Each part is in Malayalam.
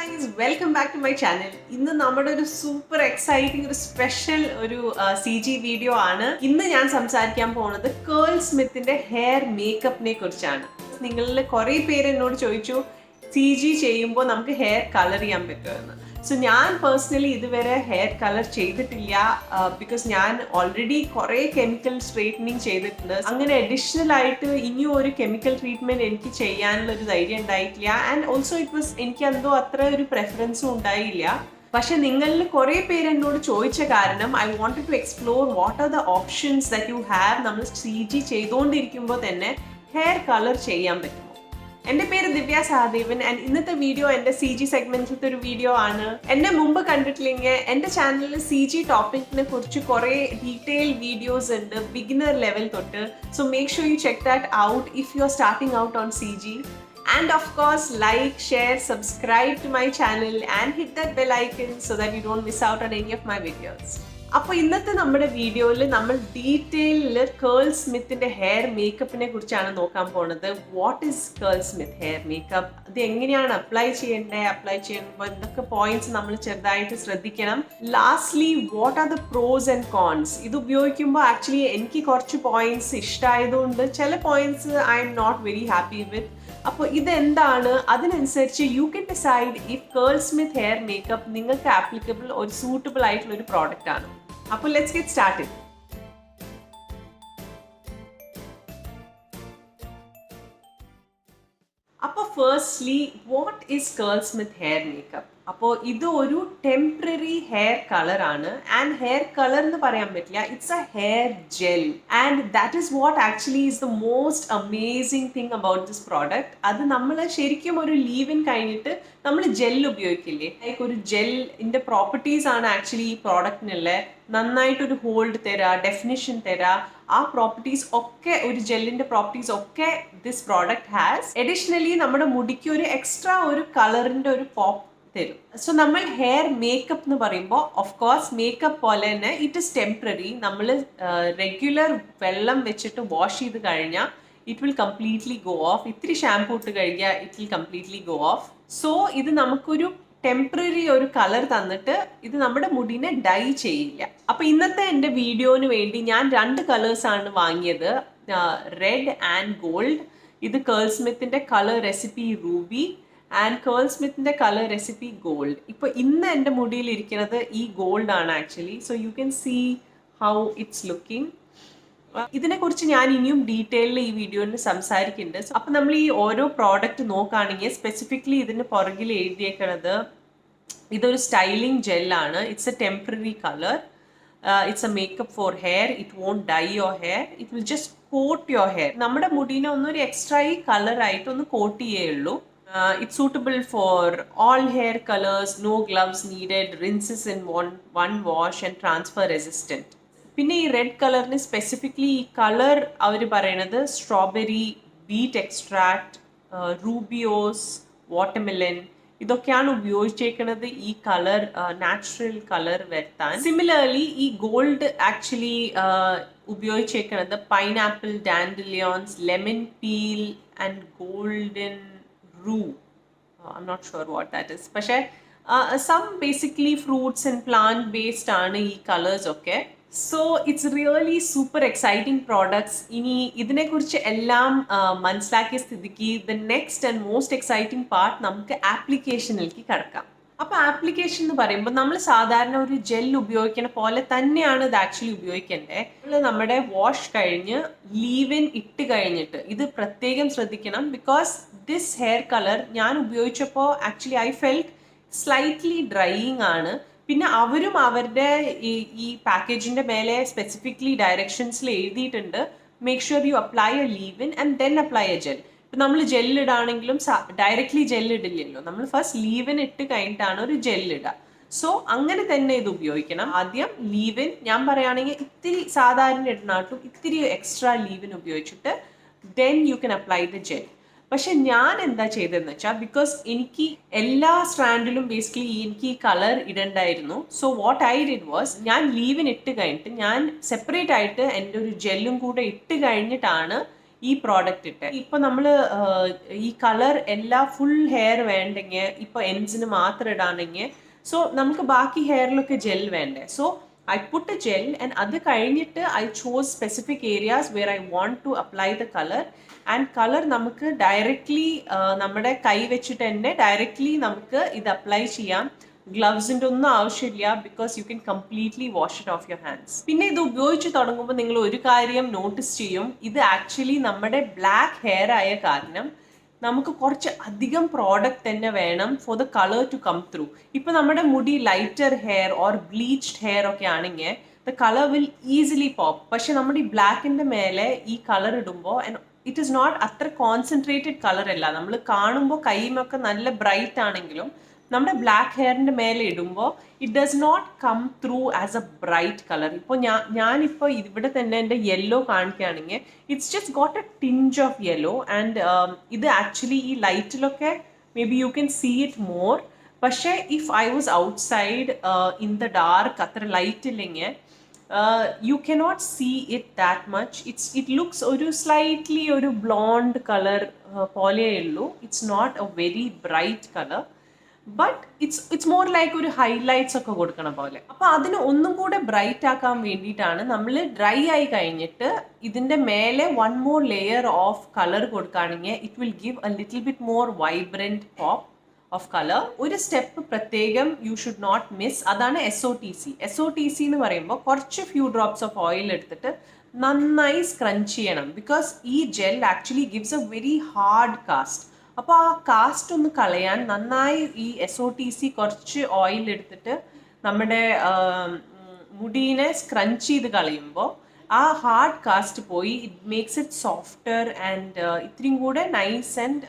guys, welcome back to my channel. ഇന്ന് നമ്മുടെ ഒരു സൂപ്പർ എക്സൈറ്റിംഗ് ഒരു സ്പെഷ്യൽ ഒരു CG വീഡിയോ ആണ്. ഇന്ന് ഞാൻ സംസാരിക്കാൻ പോകുന്നത് കേൾ സ്മിത്തിന്റെ ഹെയർ മേക്കപ്പിനെ കുറിച്ചാണ്. നിങ്ങളിൽ കുറേ പേര് എന്നോട് ചോദിച്ചു CG ചെയ്യുമ്പോൾ നമുക്ക് ഹെയർ കളർ ചെയ്യാൻ പറ്റുമെന്ന്. സോ ഞാൻ പേഴ്സണലി ഇതുവരെ ഹെയർ കളർ ചെയ്തിട്ടില്ല ബിക്കോസ് ഞാൻ ഓൾറെഡി കുറേ കെമിക്കൽ സ്ട്രെയിറ്റനിങ് ചെയ്തിട്ടുണ്ട്. അങ്ങനെ അഡീഷണൽ ആയിട്ട് ഇനിയും ഒരു കെമിക്കൽ ട്രീറ്റ്മെന്റ് എനിക്ക് ചെയ്യാനുള്ള ഒരു ധൈര്യം ഉണ്ടായിട്ടില്ല. ആൻഡ് ഓൾസോ എനിക്ക് എന്തോ അത്ര ഒരു പ്രെഫറൻസും ഉണ്ടായില്ല. പക്ഷെ നിങ്ങളിൽ കുറേ പേര് എന്നോട് ചോദിച്ച കാരണം I wanted to explore what are the options that you have. നമ്മൾ CG ചെയ്തുകൊണ്ടിരിക്കുമ്പോൾ തന്നെ ഹെയർ കളർ ചെയ്യാൻ പറ്റുമോ? എൻ്റെ പേര് ദിവ്യ സഹദേവൻ ആൻഡ് ഇന്നത്തെ വീഡിയോ എൻ്റെ CG സെഗ്മെന്റിലത്തെ ഒരു വീഡിയോ ആണ്. എന്നെ മുമ്പ് കണ്ടിട്ടില്ലെങ്കിൽ എൻ്റെ ചാനലിൽ CG ടോപ്പിക്കിനെ കുറിച്ച് കുറേ ഡീറ്റെയിൽ വീഡിയോസ് ഉണ്ട്, ബിഗിനർ ലെവൽ തൊട്ട്. So make sure U check that out if you are starting out on CG. And of course, like, share, subscribe to my channel and hit that bell icon so that you don't miss out on any of my videos. അപ്പോൾ ഇന്നത്തെ നമ്മുടെ വീഡിയോയിൽ നമ്മൾ ഡീറ്റെയിലിൽ കേൾ സ്മിത്തിന്റെ ഹെയർ മേക്കപ്പിനെ കുറിച്ചാണ് നോക്കാൻ പോണത്. What is Curlsmith hair makeup, അത് എങ്ങനെയാണ് അപ്ലൈ ചെയ്യുമ്പോൾ എന്തൊക്കെ പോയിന്റ്സ് നമ്മൾ ചെറുതായിട്ട് ശ്രദ്ധിക്കണം. Lastly what are the pros and cons. ഇത് ഉപയോഗിക്കുമ്പോൾ ആക്ച്വലി എനിക്ക് കുറച്ച് പോയിന്റ്സ് ഇഷ്ടമായതുകൊണ്ട് ചില points I'm not very happy with. അപ്പോൾ ഇതെന്താണ്, അതിനനുസരിച്ച് you can decide if Curlsmith hair makeup നിങ്ങൾക്ക് ആപ്ലിക്കബിൾ ഒരു സൂട്ടബിൾ ആയിട്ടുള്ള ഒരു പ്രോഡക്റ്റ് ആണ്. അപ്പോൾ ലെറ്റ്സ് ഗെറ്റ് സ്റ്റാർട്ടഡ്. അപ്പോൾ firstly what is Curlsmith hair makeup? അപ്പോൾ ഇത് ഒരു ടെമ്പററി ഹെയർ കളർ ആണ്. ആൻഡ് ഹെയർ കളർ എന്ന് പറയാൻ പറ്റില്ല, it's A hair gel. And that is what actually is the most amazing thing about this product. അത് നമ്മൾ ശരിക്കും ഒരു ലീവ് ഇൻ കഴിഞ്ഞിട്ട് നമ്മൾ ജെൽ ഉപയോഗിക്കില്ലേ, ലൈക്ക് ഒരു ജെല്ലിൻ്റെ പ്രോപ്പർട്ടീസ് ആണ് ആക്ച്വലി ഈ പ്രോഡക്റ്റിനുള്ള. നന്നായിട്ടൊരു ഹോൾഡ് തരാ, ഡെഫിനിഷൻ തരാ, ആ പ്രോപ്പർട്ടീസ് ഒക്കെ ഒരു ജെല്ലിന്റെ പ്രോപ്പർട്ടീസ് ഒക്കെ ദിസ് പ്രോഡക്റ്റ് ഹാസ്. അഡീഷണലി നമ്മുടെ മുടിക്ക് ഒരു എക്സ്ട്രാ ഒരു കളറിന്റെ ഒരു പോപ്പ് തരും. സോ നമ്മൾ ഹെയർ മേക്കപ്പ് എന്ന് പറയുമ്പോൾ ഓഫ് കോഴ്സ് മേക്കപ്പ് പോലെ തന്നെ ഇറ്റ് ഇസ് ടെമ്പററി. നമ്മൾ റെഗുലർ വെള്ളം വെച്ചിട്ട് വാഷ് ചെയ്ത് കഴിഞ്ഞാൽ it will completely go of. ഇത്തിരി ഷാംപൂ ഇട്ട് കഴിഞ്ഞാൽ it will completely go of. So ഇത് നമുക്കൊരു ടെമ്പററി ഒരു കളർ തന്നിട്ട് ഇത് നമ്മുടെ മുടിനെ ഡൈ ചെയ്യില്ല. അപ്പൊ ഇന്നത്തെ എൻ്റെ വീഡിയോന് വേണ്ടി ഞാൻ 2 കളേഴ്സാണ് വാങ്ങിയത്, റെഡ് ആൻഡ് ഗോൾഡ്. ഇത് കേൾ സ്മിത്തിന്റെ കളർ റെസിപ്പി റൂബി ആൻഡ് കേൾ സ്മിത്തിന്റെ കളർ റെസിപ്പി ഗോൾഡ്. ഇപ്പൊ ഇന്ന് എൻ്റെ മുടിയിൽ ഇരിക്കുന്നത് ഈ ഗോൾഡ് ആണ് actually. So you can see how it's looking. ഇതിനെക്കുറിച്ച് ഞാൻ ഇനിയും ഡീറ്റെയിലിൽ ഈ വീഡിയോയിൽ സംസാരിക്കുന്നുണ്ട്. അപ്പം നമ്മൾ ഈ ഓരോ പ്രോഡക്റ്റ് നോക്കുകയാണെങ്കിൽ സ്പെസിഫിക്കലി ഇതിന് പുറകിൽ എഴുതിയേക്കണത് ഇതൊരു സ്റ്റൈലിംഗ് ജെല്ലാണ്. It's a temporary colour. It's a makeup for hair. It won't dye your hair, it will just coat your hair. നമ്മുടെ മുടീനെ ഒന്നൊരു എക്സ്ട്രാ ഈ കളറായിട്ട് ഒന്ന് കോട്ട് ചെയ്യുള്ളൂ. It's suitable for all hair colors, no gloves needed, rinses in one wash and transfer resistant. പിന്നെ ഈ റെഡ് കളറിന് സ്പെസിഫിക്കലി ഈ കളർ അവർ പറയണത് strawberry, beet extract, rooibos, watermelon ഇതൊക്കെയാണ് ഉപയോഗിച്ചേക്കുന്നത് ഈ കളർ നാച്ചുറൽ കളർ വരുത്താൻ. സിമിലർലി ഈ ഗോൾഡ് ആക്ച്വലി ഉപയോഗിച്ചേക്കുന്നത് pineapple, dandelions, lemon peel and golden rue. I'm not sure what that is. പക്ഷേ some basically fruits and plant based ആണ് ഈ കളേഴ്സ് ഒക്കെ. So it's really super exciting products. ഇനി ഇതിനെക്കുറിച്ച് എല്ലാം മനസ്സിലാക്കിയ സ്ഥിതിക്ക് the next and most exciting part നമുക്ക് ആപ്ലിക്കേഷനിലേക്ക് കടക്കാം. അപ്പോൾ ആപ്ലിക്കേഷൻ എന്ന് പറയുമ്പോൾ നമ്മൾ സാധാരണ ഒരു ജെൽ ഉപയോഗിക്കുന്ന പോലെ തന്നെയാണ് ഇത് ആക്ച്വലി ഉപയോഗിക്കേണ്ടത്. നമ്മൾ നമ്മുടെ വാഷ് കഴിഞ്ഞ് ലീവ് ഇൻ ഇട്ട് കഴിഞ്ഞിട്ട് ഇത് പ്രത്യേകം ശ്രദ്ധിക്കണം. ബിക്കോസ് ദിസ് ഹെയർ കളർ ഞാൻ ഉപയോഗിച്ചപ്പോൾ actually I felt slightly drying ആണ്. പിന്നെ അവരും അവരുടെ ഈ പാക്കേജിൻ്റെ മേലെ സ്പെസിഫിക്കലി ഡയറക്ഷൻസിൽ എഴുതിയിട്ടുണ്ട്, make sure U apply A leave in and then apply A gel. ഇപ്പം നമ്മൾ ജെല്ലിടാണെങ്കിലും ഡയറക്റ്റ്ലി ജെല്ലിടില്ലല്ലോ, നമ്മൾ ഫസ്റ്റ് ലീവിൻ ഇട്ട് കഴിഞ്ഞിട്ടാണ് ഒരു ജെല്ലിടുക. സോ അങ്ങനെ തന്നെ ഇത് ഉപയോഗിക്കണം. ആദ്യം ലീവിൻ ഞാൻ പറയുകയാണെങ്കിൽ ഇത്തിരി സാധാരണ ഇടനാട്ടും ഇത്തിരി എക്സ്ട്രാ ലീവിൻ ഉപയോഗിച്ചിട്ട് then you can apply the gel. പക്ഷെ ഞാൻ എന്താ ചെയ്തതെന്ന് വെച്ചാൽ ബിക്കോസ് എനിക്ക് എല്ലാ സ്ട്രാൻഡിലും ബേസിക്കലി എനിക്ക് ഈ കളർ ഇടണ്ടായിരുന്നു. So what I did was ഞാൻ ലീവിൻ ഇട്ട് കഴിഞ്ഞിട്ട് ഞാൻ സെപ്പറേറ്റ് ആയിട്ട് എൻ്റെ ഒരു ജെല്ലും കൂടെ ഇട്ട് കഴിഞ്ഞിട്ടാണ് ഈ പ്രോഡക്റ്റ് ഇട്ട്. ഇപ്പൊ നമ്മള് ഈ കളർ എല്ലാ ഫുൾ ഹെയർ വേണ്ടെങ്കിൽ, ഇപ്പൊ എൻസിന് മാത്രം ഇടാണെങ്കിൽ, സോ നമുക്ക് ബാക്കി ഹെയറിലൊക്കെ ജെൽ വേണ്ടേ. So I put a gel and അത് കഴിഞ്ഞിട്ട് I chose specific areas where I want to apply the color, and color നമുക്ക് ഡയറക്ട്ലി നമ്മുടെ കൈ വെച്ചിട്ട് തന്നെ ഡയറക്ട്ലി നമുക്ക് ഇത് അപ്ലൈ ചെയ്യാം. ഗ്ലവ്സിൻ്റെ ഒന്നും ആവശ്യമില്ല, because you can completely wash it off your hands. പിന്നെ ഇത് ഉപയോഗിച്ച് തുടങ്ങുമ്പോൾ നിങ്ങൾ ഒരു കാര്യം നോട്ടീസ് ചെയ്യും, ഇത് ആക്ച്വലി നമ്മുടെ ബ്ലാക്ക് ഹെയർ ആയ കാരണം നമുക്ക് കുറച്ച് അധികം പ്രോഡക്റ്റ് തന്നെ വേണം for the colour to come through. ഇപ്പൊ നമ്മുടെ മുടി lighter hair or bleached hair ഒക്കെ ആണെങ്കിൽ the colour will easily pop. പക്ഷെ നമ്മുടെ ഈ ബ്ലാക്കിന്റെ മേലെ ഈ കളർ ഇടുമ്പോൾ ഇറ്റ് ഈസ് നോട്ട് അത്ര കോൺസെൻട്രേറ്റഡ് കളർ അല്ല. നമ്മൾ കാണുമ്പോൾ കൈമൊക്കെ നല്ല ബ്രൈറ്റ് ആണെങ്കിലും നമ്മുടെ ബ്ലാക്ക് ഹെയറിന്റെ മേലെ ഇടുമ്പോൾ it does not come through as a bright colour. ഇപ്പോൾ ഞാനിപ്പോൾ ഇവിടെ തന്നെ എൻ്റെ യെല്ലോ കാണിക്കുകയാണെങ്കിൽ it's just got a tinge of yellow. And ഇത് ആക്ച്വലി ഈ ലൈറ്റിലൊക്കെ maybe you can see it more. പക്ഷേ if I was outside in the dark, അത്ര ലൈറ്റ് ഇല്ലെങ്കിൽ you cannot see it that much. It looks ഒരു സ്ലൈറ്റ്ലി ഒരു ബ്ലോണ്ട് കളർ പോലെയേ ഉള്ളൂ. It's not a very bright colour, but it's more like ഒരു ഹൈലൈറ്റ്സ് ഒക്കെ കൊടുക്കണ പോലെ. അപ്പൊ അതിന് ഒന്നും കൂടെ ബ്രൈറ്റ് ആക്കാൻ വേണ്ടിയിട്ടാണ് നമ്മൾ ഡ്രൈ ആയി കഴിഞ്ഞിട്ട് ഇതിന്റെ മേലെ one more layer of colour കൊടുക്കുകയാണെങ്കിൽ it will give a little bit more vibrant pop of colour. ഒരു സ്റ്റെപ്പ് പ്രത്യേകം യു ഷുഡ് നോട്ട് മിസ്, അതാണ് SOTC. SOTC എന്ന് പറയുമ്പോൾ കുറച്ച് ഫ്യൂ ഡ്രോപ്സ് ഓഫ് ഓയിൽ എടുത്തിട്ട് നന്നായി സ്ക്രഞ്ച് ചെയ്യണം, ബിക്കോസ് ഈ gel actually gives a very hard cast. അപ്പോൾ ആ കാസ്റ്റ് ഒന്ന് കളയാൻ നന്നായി ഈ SOTC കുറച്ച് ഓയിൽ എടുത്തിട്ട് നമ്മുടെ മുടീനെ സ്ക്രഞ്ച് ചെയ്ത് കളയുമ്പോൾ ആ ഹാർഡ് കാസ്റ്റ് പോയി it makes it softer and ഇത്രയും കൂടെ nice and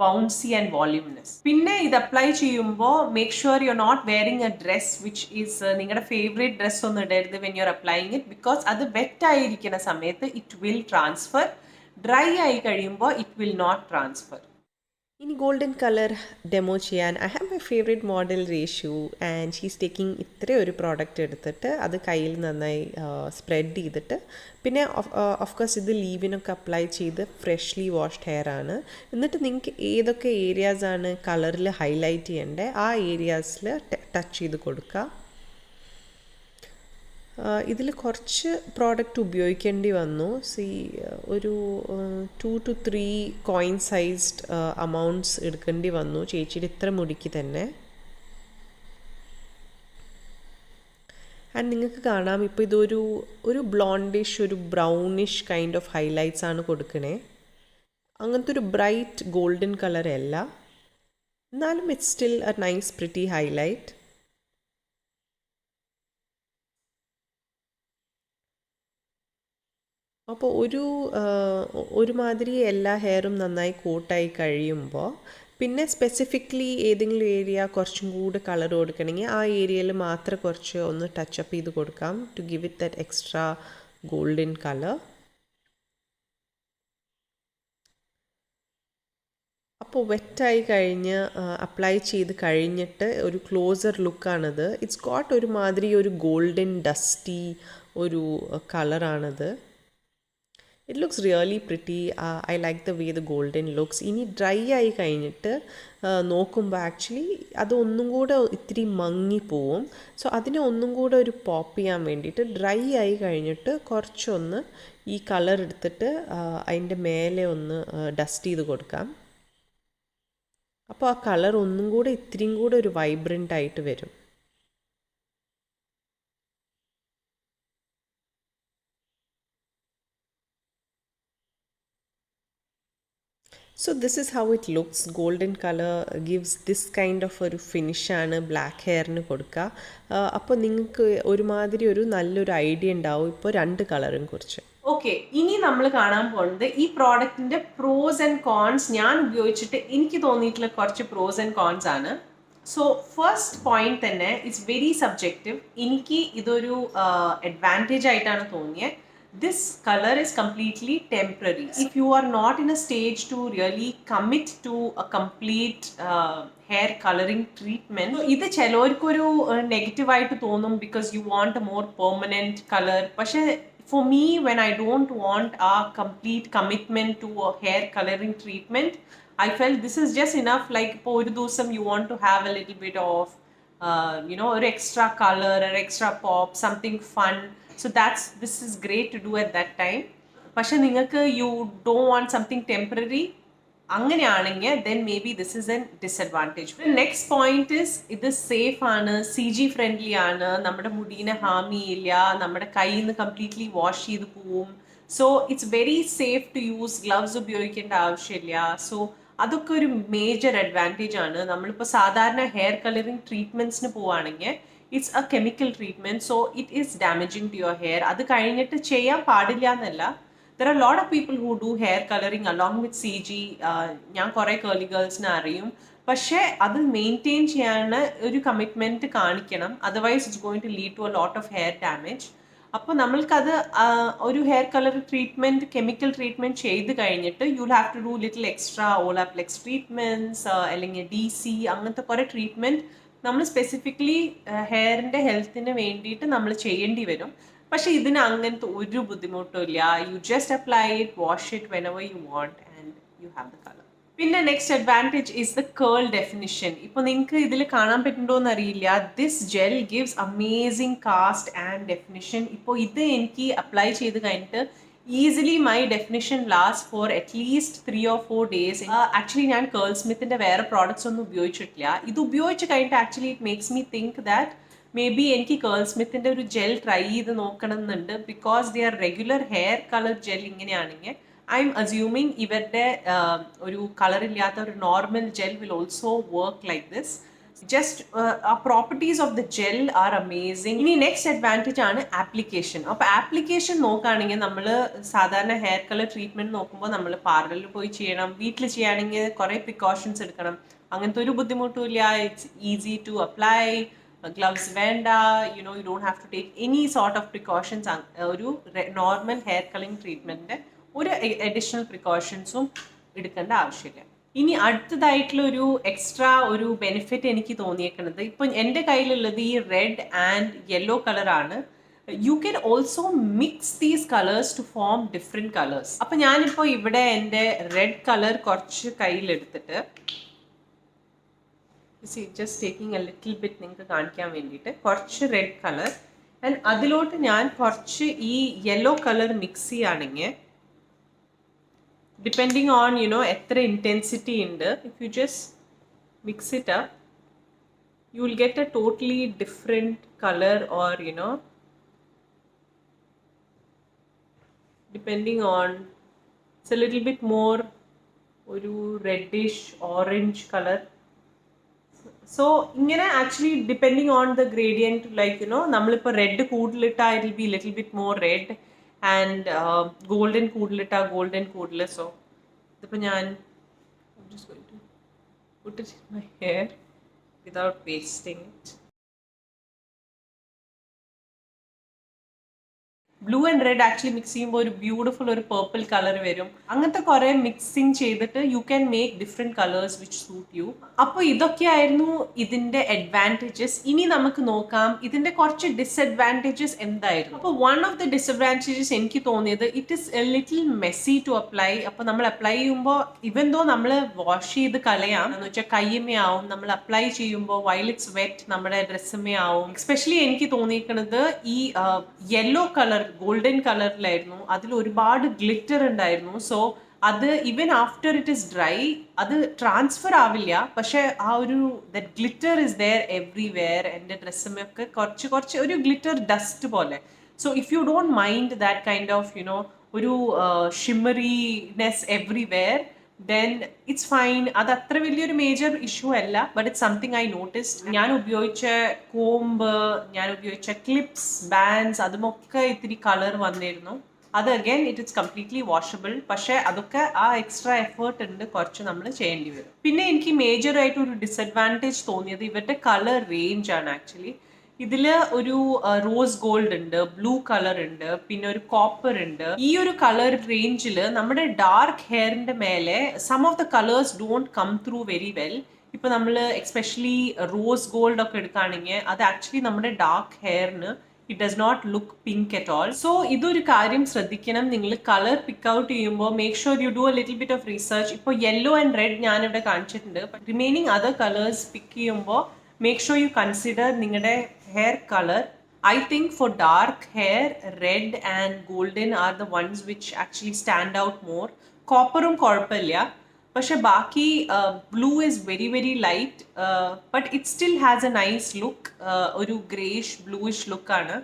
bouncy and voluminous. പിന്നെ ഇത് അപ്ലൈ ചെയ്യുമ്പോൾ make sure you are not wearing a dress which is നിങ്ങളുടെ ഫേവറേറ്റ് ഡ്രസ് ഒന്നും ഇടരുത് when you are applying it, because അത് വെറ്റ് ആയിരിക്കുന്ന സമയത്ത് ഇറ്റ് വിൽ ട്രാൻസ്ഫർ. ഡ്രൈ ആയി കഴിയുമ്പോൾ ഇറ്റ് വിൽ നോട്ട് ട്രാൻസ്ഫർ. ഇനി ഗോൾഡൻ കളർ ഡെമോ ചെയ്യാൻ I have my favourite model Reshu, and she's taking ഇത്രയും ഒരു പ്രോഡക്റ്റ് എടുത്തിട്ട് അത് കയ്യിൽ നന്നായി സ്പ്രെഡ് ചെയ്തിട്ട്, പിന്നെ ഓഫ് കോഴ്സ് ഇത് ലീവിനൊക്കെ അപ്ലൈ ചെയ്ത് ഫ്രഷ്ലി വാഷ്ഡ് ഹെയർ ആണ്. എന്നിട്ട് നിങ്ങൾക്ക് ഏതൊക്കെ ഏരിയാസാണ് കളറിൽ ഹൈലൈറ്റ് ചെയ്യേണ്ടത് ആ ഏരിയാസിൽ ടച്ച് ചെയ്ത് കൊടുക്കുക. ഇതിൽ കുറച്ച് പ്രോഡക്റ്റ് ഉപയോഗിക്കേണ്ടി വന്നു. ഒരു 2 to 3 കോയിൻ സൈസ്ഡ് അമൗണ്ട്സ് എടുക്കേണ്ടി വന്നു ചേച്ചിയുടെ ഇത്ര മുടിക്ക് തന്നെ. ആൻഡ് നിങ്ങൾക്ക് കാണാം ഇപ്പോൾ ഇതൊരു ബ്ലോണ്ടിഷ് ഒരു ബ്രൗണിഷ് കൈൻഡ് ഓഫ് ഹൈലൈറ്റ്സ് ആണ് കൊടുക്കണേ. അങ്ങനത്തെ ഒരു ബ്രൈറ്റ് ഗോൾഡൻ കളർ അല്ല, എന്നാലും it's still A nice pretty highlight. അപ്പോൾ ഒരുമാതിരി എല്ലാ ഹെയറും നന്നായി കോട്ടായി കഴിയുമ്പോൾ പിന്നെ സ്പെസിഫിക്കലി ഏതെങ്കിലും ഏരിയ കുറച്ചും കൂടെ കളർ കൊടുക്കണമെങ്കിൽ ആ ഏരിയയിൽ മാത്രം കുറച്ച് ഒന്ന് ടച്ചപ്പ് ചെയ്ത് കൊടുക്കാം to give it that extra golden colour. അപ്പോൾ വെറ്റായി കഴിഞ്ഞ് അപ്ലൈ ചെയ്ത് കഴിഞ്ഞിട്ട് ഒരു ക്ലോസർ ലുക്കാണിത്. ഇറ്റ്സ് ഗോട്ട് ഒരുമാതിരി ഒരു ഗോൾഡൻ ഡസ്റ്റി ഒരു കളറാണിത്. It looks really pretty. I like the way the golden looks. ഇനി ഡ്രൈ ആയി കഴിഞ്ഞിട്ട് നോക്കുമ്പോൾ ആക്ച്വലി അത് ഒന്നും കൂടെ ഇത്തിരി മങ്ങിപ്പോവും. സോ അതിനെ ഒന്നും കൂടെ ഒരു പോപ്പ് ചെയ്യാൻ വേണ്ടിയിട്ട് ഡ്രൈ ആയി കഴിഞ്ഞിട്ട് കുറച്ചൊന്ന് ഈ കളർ എടുത്തിട്ട് അതിൻ്റെ മേലെ ഒന്ന് ഡസ്റ്റ് ചെയ്ത് കൊടുക്കാം. അപ്പോൾ ആ കളർ ഒന്നും കൂടെ ഇത്തിരിയും കൂടെ ഒരു വൈബ്രൻ്റ് ആയിട്ട് വരും. So this is how it looks. Golden color gives this kind of ഒരു ഫിനിഷാണ് ബ്ലാക്ക് ഹെയറിന് കൊടുക്കുക. അപ്പോൾ നിങ്ങൾക്ക് ഒരുമാതിരി ഒരു നല്ലൊരു ഐഡിയ ഉണ്ടാവും ഇപ്പോൾ രണ്ട് കളറും കുറിച്ച്. ഓക്കെ, ഇനി നമ്മൾ കാണാൻ പോകുന്നത് ഈ പ്രോഡക്റ്റിന്റെ പ്രോസ് ആൻഡ് കോൺസ്. ഞാൻ ഉപയോഗിച്ചിട്ട് എനിക്ക് തോന്നിയിട്ടുള്ള കുറച്ച് പ്രോസ് ആൻഡ് കോൺസ് ആണ്. സോ ഫസ്റ്റ് പോയിന്റ് തന്നെ ഇറ്റ്സ് വെരി സബ്ജക്റ്റീവ്. എനിക്ക് ഇതൊരു അഡ്വാൻറ്റേജ് ആയിട്ടാണ് തോന്നിയത്. This color is completely temporary. If you are not in a stage to really commit to a complete hair coloring treatment, ഇത് ചിലവർക്കൊരു നെഗറ്റീവ് ആയിട്ട് തോന്നും because you want a more permanent color. പക്ഷേ for me, when I don't want a complete commitment to a hair coloring treatment, I felt this is just enough. Like for ഒരു ദിവസം you want to have a little bit of ഒരു extra color or extra pop, something fun. So this is great to do at that time. പക്ഷെ നിങ്ങൾക്ക് you don't want something temporary, അങ്ങനെയാണെങ്കിൽ then maybe this is a disadvantage. The next point is ഇത് സേഫ് ആണ്, CG ഫ്രണ്ട്ലി ആണ്, നമ്മുടെ മുടീനെ ഹാം ചെയ്യില്ല, നമ്മുടെ കയ്യിൽ നിന്ന് കംപ്ലീറ്റ്ലി വാഷ് ചെയ്ത് പോവും. So it's very safe to use, gloves ഉപയോഗിക്കേണ്ട ആവശ്യമില്ല. സോ അതൊക്കെ ഒരു മേജർ അഡ്വാൻറ്റേജ് ആണ്. നമ്മളിപ്പോൾ സാധാരണ ഹെയർ കളറിങ് ട്രീറ്റ്മെൻറ്റ്സിന് പോവുകയാണെങ്കിൽ it's a chemical treatment, so it is damaging to your hair. അത് കഴിഞ്ഞിട്ട് ചെയ്യാൻ പാടില്ല എന്നല്ല. There are a lot of people who do hair coloring along with CG. ഞാൻ കുറേ കേർലി ഗേൾസിനെ അറിയും. പക്ഷേ അത് മെയിൻറ്റെയിൻ ചെയ്യാൻ ഒരു കമ്മിറ്റ്മെൻറ്റ് കാണിക്കണം, otherwise it's going to lead to a lot of hair damage. അപ്പോൾ നമ്മൾക്കത് ഒരു hair colour treatment, chemical treatment ചെയ്ത് കഴിഞ്ഞിട്ട് you will have to do little extra Olaplex treatments അല്ലെങ്കിൽ DC അങ്ങനത്തെ കുറേ ട്രീറ്റ്മെൻറ്റ് നമ്മൾ സ്പെസിഫിക്കലി ഹെയറിൻ്റെ ഹെൽത്തിന് വേണ്ടിയിട്ട് നമ്മൾ ചെയ്യേണ്ടി വരും. പക്ഷെ ഇതിന് അങ്ങനത്തെ ഒരു ബുദ്ധിമുട്ടും ഇല്ല. You just apply it, wash it whenever you want and you have the colour. പിന്നെ next advantage is the curl definition. ഇപ്പോൾ നിങ്ങൾക്ക് ഇതിൽ കാണാൻ പറ്റുന്നുണ്ടോ എന്നറിയില്ല, this gel gives amazing cast and definition. ഇപ്പോൾ ഇത് എനിക്ക് അപ്ലൈ ചെയ്ത് കഴിഞ്ഞിട്ട് easily my definition last for at least 3 or 4 days. Actually ഞാൻ കേൾ സ്മിത്തിൻ്റെ വേറെ പ്രോഡക്ട്സ് ഒന്നും ഉപയോഗിച്ചിട്ടില്ല. ഇത് ഉപയോഗിച്ച് കഴിഞ്ഞിട്ട് actually it makes me think that maybe എനിക്ക് കേൾ സ്മിത്തിൻ്റെ ഒരു ജെൽ ട്രൈ ചെയ്ത് നോക്കണം എന്നുണ്ട്. Because their regular hair colour gel ഇങ്ങനെയാണെങ്കിൽ ഐ എം അസ്യൂമിങ് ഇവരുടെ ഒരു കളറില്ലാത്ത ഒരു normal gel will also work like this. Just properties of the gel are amazing. ഇനി നെക്സ്റ്റ് അഡ്വാൻറ്റേജ് ആണ് ആപ്ലിക്കേഷൻ. അപ്പോൾ ആപ്ലിക്കേഷൻ നോക്കുകയാണെങ്കിൽ നമ്മൾ സാധാരണ ഹെയർ കളർ ട്രീറ്റ്മെൻറ്റ് നോക്കുമ്പോൾ നമ്മൾ പാർലറിൽ പോയി ചെയ്യണം, വീട്ടിൽ ചെയ്യുകയാണെങ്കിൽ കുറേ പ്രിക്കോഷൻസ് എടുക്കണം. അങ്ങനത്തെ ഒരു ബുദ്ധിമുട്ടും ഇല്ല. It's easy to apply, gloves വേണ്ട, you don't have to take any sort of precautions. ഒരു നോർമൽ ഹെയർ കളറിങ് ട്രീറ്റ്മെൻറ്റിൻ്റെ ഒരു അഡീഷണൽ പ്രിക്കോഷൻസും എടുക്കേണ്ട ആവശ്യമില്ല. ഇനി അടുത്തതായിട്ടുള്ള ഒരു എക്സ്ട്രാ ഒരു ബെനിഫിറ്റ് എനിക്ക് തോന്നിയേക്കുന്നത്, ഇപ്പം എൻ്റെ കയ്യിലുള്ളത് ഈ റെഡ് ആൻഡ് യെല്ലോ കളറാണ്. You can also mix these colours to form different colours. അപ്പം ഞാനിപ്പോൾ ഇവിടെ എൻ്റെ റെഡ് കളർ കുറച്ച് കയ്യിലെടുത്തിട്ട് just taking a little bit നിങ്ങൾക്ക് കാണിക്കാൻ വേണ്ടിയിട്ട് കുറച്ച് റെഡ് കളർ ആൻഡ് അതിലോട്ട് ഞാൻ കുറച്ച് ഈ യെല്ലോ കളർ മിക്സ് ചെയ്യുകയാണെങ്കിൽ ഡിപ്പെൻഡിങ് ഓൺ എത്ര ഇൻറ്റൻസിറ്റി ഉണ്ട്, if you just mix it up you will get a totally different color, or depending on, it's a little bit more oru reddish orange color. So ingane actually depending on the gradient, like nammalipo red koodilitta it will be little bit more red, and golden koodilitta golden koodile. So ipo I'm just going to put it in my hair without wasting it. Blue and red actually mix ചെയ്യുമ്പോൾ ഒരു ബ്യൂട്ടിഫുൾ ഒരു പേർപ്പിൾ കളർ വരും. അങ്ങനത്തെ കുറേ മിക്സിങ് ചെയ്തിട്ട് you can make different colours which suit you. അപ്പോൾ ഇതൊക്കെയായിരുന്നു ഇതിൻ്റെ അഡ്വാൻറ്റേജസ്. ഇനി നമുക്ക് നോക്കാം ഇതിൻ്റെ കുറച്ച് ഡിസഡ്വാൻറ്റേജസ് എന്തായിരുന്നു. അപ്പോൾ വൺ ഓഫ് ദ ഡിസഡ്വാൻറ്റേജസ് എനിക്ക് തോന്നിയത്, it is a little messy to apply. അപ്പോൾ നമ്മൾ അപ്ലൈ ചെയ്യുമ്പോൾ ഇവൻ ദോ നമ്മൾ വാഷ് ചെയ്ത് കളയാം എന്ന് വെച്ചാൽ കയ്യമ്മേ ആവും, നമ്മൾ അപ്ലൈ ചെയ്യുമ്പോൾ വൈൽ ഇറ്റ്സ് വെറ്റ് നമ്മുടെ ഡ്രസ്സമ്മേ ആവും. എസ്പെഷ്യലി എനിക്ക് തോന്നിയിരിക്കുന്നത് ഈ യെല്ലോ കളർ ഗോൾഡൻ കളറിലായിരുന്നു, അതിൽ ഒരുപാട് ഗ്ലിറ്റർ ഉണ്ടായിരുന്നു. സോ അത് even after it is dry അത് ട്രാൻസ്ഫർ ആവില്ല, പക്ഷെ ആ ഒരു that glitter is there everywhere. എൻ്റെ ഡ്രസ്സമ്മയൊക്കെ കുറച്ച് ഒരു ഗ്ലിറ്റർ ഡസ്റ്റ് പോലെ. So if you don't mind that kind of ഒരു shimmeriness everywhere, then it's fine. അത് അത്ര വലിയൊരു മേജർ ഇഷ്യൂ അല്ല, but it's something I noticed. ഞാൻ ഉപയോഗിച്ച കോംബ്, ഞാൻ ഉപയോഗിച്ച ക്ലിപ്സ്, ബാൻഡ്സ്, അതുമൊക്കെ ഇത്തിരി കളർ വന്നിരുന്നു. അത് again it is completely washable, പക്ഷേ അതൊക്കെ ആ എക്സ്ട്രാ എഫേർട്ട് ഉണ്ട്, കുറച്ച് നമ്മൾ ചെയ്യേണ്ടി വരും. പിന്നെ എനിക്ക് മേജറായിട്ട് ഒരു ഡിസഡ്വാൻറ്റേജ് തോന്നിയത് ഇവരുടെ കളർ റേഞ്ച് ആണ്. ആക്ച്വലി ഇതിൽ ഒരു റോസ് ഗോൾഡ് ഉണ്ട്, ബ്ലൂ കളർ ഉണ്ട്, പിന്നെ ഒരു കോപ്പർ ഉണ്ട്. ഈ ഒരു കളർ റേഞ്ചിൽ നമ്മുടെ ഡാർക്ക് ഹെയറിന്റെ മേലെ some of the colours don't come through very well. ഇപ്പൊ നമ്മൾ എക്സ്പെഷ്യലി റോസ് ഗോൾഡ് ഒക്കെ എടുക്കുകയാണെങ്കിൽ അത് ആക്ച്വലി നമ്മുടെ ഡാർക്ക് ഹെയറിന് it does not look pink at all. So ഇതൊരു കാര്യം ശ്രദ്ധിക്കണം, നിങ്ങൾ കളർ പിക്ക് ഔട്ട് ചെയ്യുമ്പോൾ make sure you do a little bit of research. ഇപ്പോൾ യെല്ലോ ആൻഡ് റെഡ് ഞാനിവിടെ കാണിച്ചിട്ടുണ്ട്. റിമൈനിങ് അതർ കളേഴ്സ് പിക്ക് ചെയ്യുമ്പോൾ മേക്ക് ഷുവർ യു കൺസിഡർ നിങ്ങളുടെ hair colour. I think for dark hair, red and golden are the ones which actually stand out more. Copperum കുഴപ്പമില്ല, പക്ഷെ ബാക്കി blue is very very light, but it still has A nice look. ഒരു ഗ്രേഷ് ബ്ലൂയിഷ് ലുക്കാണ്.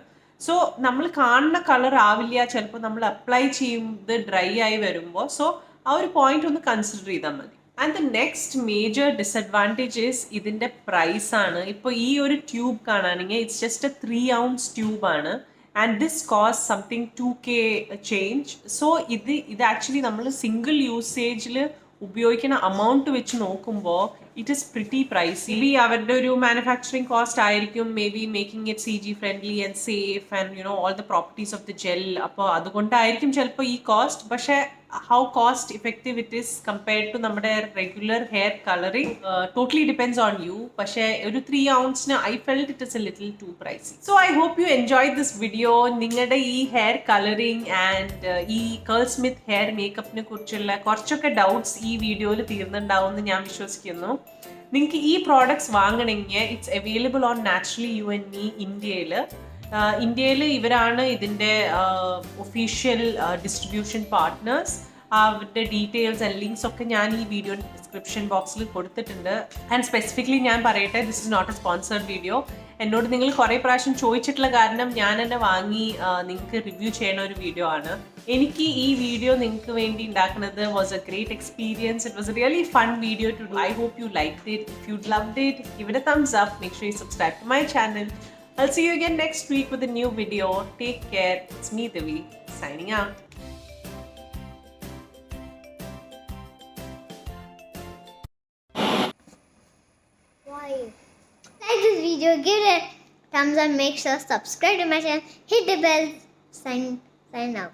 സോ നമ്മൾ കാണുന്ന കളർ ആവില്ല ചിലപ്പോൾ നമ്മൾ അപ്ലൈ ചെയ്യുന്നത് ഡ്രൈ ആയി വരുമ്പോൾ. സോ ആ ഒരു പോയിന്റ് ഒന്ന് കൺസിഡർ ചെയ്താൽ മതി. And the next major disadvantage is ഇതിൻ്റെ പ്രൈസാണ്. ഇപ്പോൾ ഈ ഒരു ട്യൂബ് കാണുകയാണെങ്കിൽ ഇറ്റ്സ് ജസ്റ്റ് എ 3 ounce ട്യൂബാണ്. And this cost something 2K change. So ഇത് ആക്ച്വലി നമ്മൾ സിംഗിൾ യൂസേജിൽ ഉപയോഗിക്കുന്ന അമൗണ്ട് വെച്ച് നോക്കുമ്പോൾ it is pretty pricey. Maybe അവരുടെ ഒരു മാനുഫാക്ചറിങ് കോസ്റ്റ് ആയിരിക്കും, maybe making it CG friendly and safe and you know all the properties of the gel. അപ്പോൾ അതുകൊണ്ടായിരിക്കും ചിലപ്പോൾ ഈ കോസ്റ്റ്. പക്ഷേ how cost effective it is compared to നമ്മുടെ regular hair coloring totally depends on you. പക്ഷേ ഒരു 3 ounce I felt it is a little too pricey. So I hope you enjoyed this video. നിങ്ങളുടെ ഈ ഹെയർ കളറിങ് ആൻഡ് ഈ കേൾസ്മിത്ത് ഹെയർ മേക്കപ്പിനെ കുറിച്ചുള്ള കുറച്ചൊക്കെ ഡൗട്ട്സ് ഈ വീഡിയോയിൽ തീർന്നുണ്ടാവും എന്ന് ഞാൻ വിശ്വസിക്കുന്നു. നിങ്ങൾക്ക് ഈ പ്രോഡക്ട്സ് വാങ്ങണമെങ്കിൽ it's available on naturally you and me ഇന്ത്യയിൽ ഇവരാണ് ഇതിൻ്റെ ഒഫീഷ്യൽ ഡിസ്ട്രിബ്യൂഷൻ പാർട്ട്നേഴ്സ്. അവരുടെ ഡീറ്റെയിൽസ് ആൻഡ് ലിങ്ക്സ് ഒക്കെ ഞാൻ ഈ വീഡിയോ ഡിസ്ക്രിപ്ഷൻ ബോക്സിൽ കൊടുത്തിട്ടുണ്ട്. ആൻഡ് സ്പെസിഫിക്കലി ഞാൻ പറയട്ടെ, this is not a sponsored video. എന്നോട് നിങ്ങൾ കുറേ പ്രാവശ്യം ചോദിച്ചിട്ടുള്ള കാരണം ഞാൻ തന്നെ വാങ്ങി നിങ്ങൾക്ക് റിവ്യൂ ചെയ്യുന്ന ഒരു വീഡിയോ ആണ്. എനിക്ക് ഈ വീഡിയോ നിങ്ങൾക്ക് വേണ്ടി ഉണ്ടാക്കുന്നത് was a great experience. It was a really fun video to do. I hope you liked it. If you loved it, give it a thumbs up. Make sure you subscribe to my channel. I'll see you again next week with a new video. Take care. It's me, Divi, signing out. Like this video, give it a thumbs up, make sure subscribe to my channel, hit the bell, sign out.